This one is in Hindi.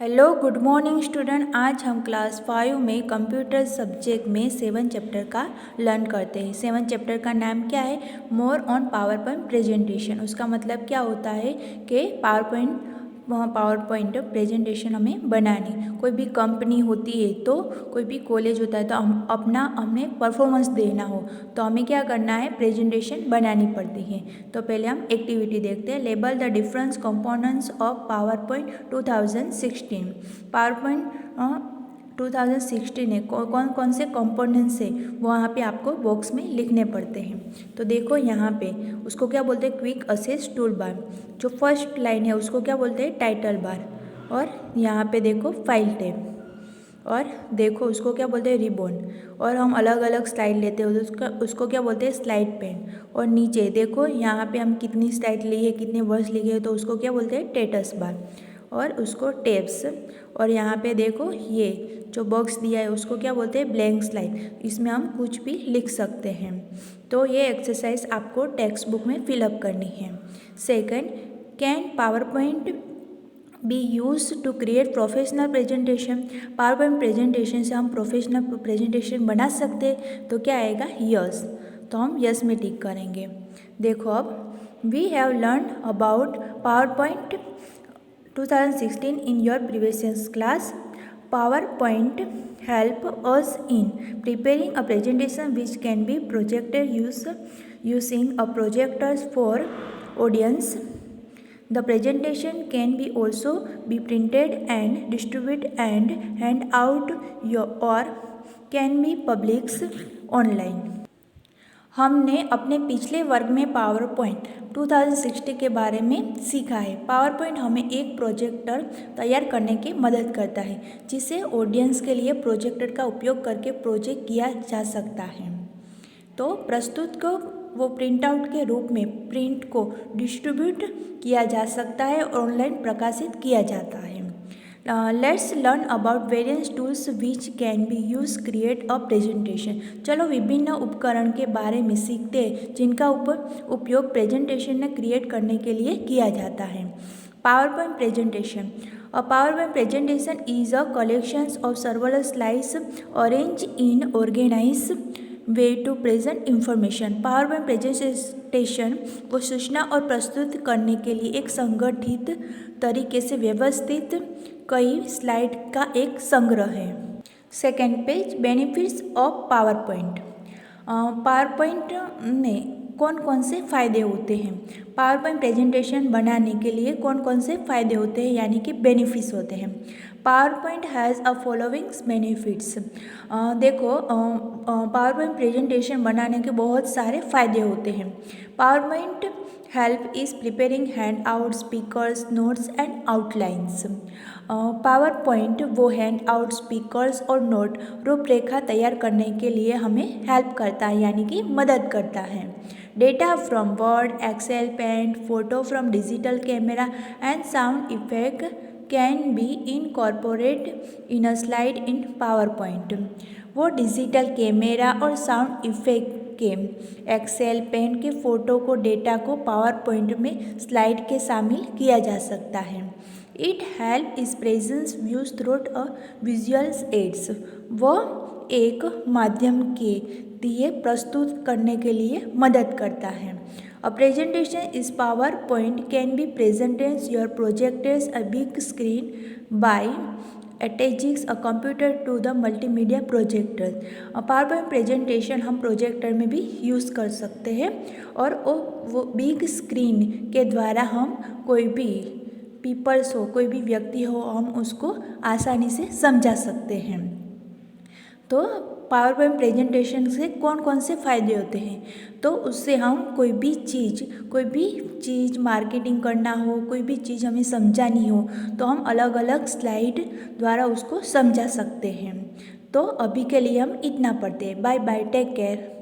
Hello good morning student. आज हम क्लास 5 में कंप्यूटर सब्जेक्ट में 7 चैप्टर का लर्न करते हैं। 7 चैप्टर का नाम क्या है? More on power point presentation. उसका मतलब क्या होता है कि पावर पॉइंट प्रेजेंटेशन हमें बनानी। कोई भी कंपनी होती है तो कोई भी कॉलेज होता है तो हमें परफॉर्मेंस देना हो तो हमें क्या करना है? प्रेजेंटेशन बनानी पड़ती है। तो पहले हम एक्टिविटी देखते हैं। Label the difference components of power point 2016। Power point 2016 है, कौन कौन से कंपोनेंट्स है वो वहाँ पे आपको बॉक्स में लिखने पड़ते हैं। तो देखो यहाँ पे उसको क्या बोलते हैं? Quick assess tool bar. जो फर्स्ट लाइन है उसको क्या बोलते हैं? Title bar. और यहाँ पे देखो फाइल टैब। और देखो उसको क्या बोलते हैं? रिबन। और हम अलग अलग स्लाइड लेते हैं तो उसको क्या बोलते हैं? Slide pane. और नीचे देखो यहाँ पे हम कितनी स्लाइड ली है, कितने वर्ड्स लिखे हैं तो उसको क्या बोलते हैं? Status bar. और उसको टेप्स। और यहाँ पे देखो ये जो बॉक्स दिया है उसको क्या बोलते हैं? Blank slide. इसमें हम कुछ भी लिख सकते हैं। तो ये एक्सरसाइज आपको टेक्स्ट बुक में फिलअप करनी है। Second, can PowerPoint be use to create professional presentation. PowerPoint presentation से हम प्रोफेशनल प्रेजेंटेशन बना सकते हैं तो क्या आएगा? यस। तो हम यस में टिक करेंगे। देखो अब we have learn about PowerPoint 2016 in your previous class. PowerPoint help us in preparing a presentation which can be projected using a projector for audience. The presentation can be also be printed and distributed and hand out or can be published online. हमने अपने पिछले वर्ग में पावर पॉइंट 2060 के बारे में सीखा है। पावर पॉइंट हमें एक प्रोजेक्टर तैयार करने की मदद करता है जिसे ऑडियंस के लिए प्रोजेक्टर का उपयोग करके प्रोजेक्ट किया जा सकता है। तो प्रस्तुत को वो प्रिंट आउट के रूप में प्रिंट को डिस्ट्रीब्यूट किया जा सकता है और ऑनलाइन प्रकाशित किया जाता है। Let's learn about various tools which can be use create a presentation. चलो विभिन्न उपकरण के बारे में सीखते हैं जिनका उपयोग प्रेजेंटेशन क्रिएट करने के लिए किया जाता है। Power point presentation. A PowerPoint presentation is a collection of several slides arranged in organized way to present information. PowerPoint presentation को सूचना और प्रस्तुत करने के लिए एक संगठित तरीके से व्यवस्थित कई स्लाइड का एक संग्रह है। Second page, benefits of power point. Power point में कौन कौन से फ़ायदे होते हैं? पावर पॉइंट प्रेजेंटेशन बनाने के लिए कौन कौन से फ़ायदे होते हैं यानी कि बेनिफिट्स होते हैं। Power point has a followings benefits. देखो पावर पॉइंट प्रेजेंटेशन बनाने के बहुत सारे फ़ायदे होते हैं। Power point help is preparing hand out, speakers, notes and outlines. Power point वो हैंड आउट, स्पीकर्स और नोट रूपरेखा तैयार करने के लिए हमें हेल्प करता है यानी कि मदद करता है। Data from Word, Excel, Paint, photo from digital camera and sound effect can be incorporate in a slide in PowerPoint. वो डिजिटल कैमरा और साउंड इफेक्ट के एक्सेल, पेंट के फोटो को, डेटा को पावर पॉइंट में स्लाइड के शामिल किया जा सकता है। It help is presence views through a visuals aids. वह एक माध्यम के दिए प्रस्तुत करने के लिए मदद करता है। A presentation is PowerPoint can be presented your projectors a big screen by attaching a computer to the multimedia projector. PowerPoint presentation हम प्रोजेक्टर में भी यूज़ कर सकते हैं और वो बिग स्क्रीन के द्वारा हम कोई भी पीपल्स हो, कोई भी व्यक्ति हो, हम उसको आसानी से समझा सकते हैं। तो पावर पॉइंट प्रेजेंटेशन से कौन कौन से फ़ायदे होते हैं? तो उससे हम कोई भी चीज़ मार्केटिंग करना हो, कोई भी चीज़ हमें समझानी हो तो हम अलग अलग स्लाइड द्वारा उसको समझा सकते हैं। तो अभी के लिए हम इतना पढ़ते हैं। Bye bye, take care.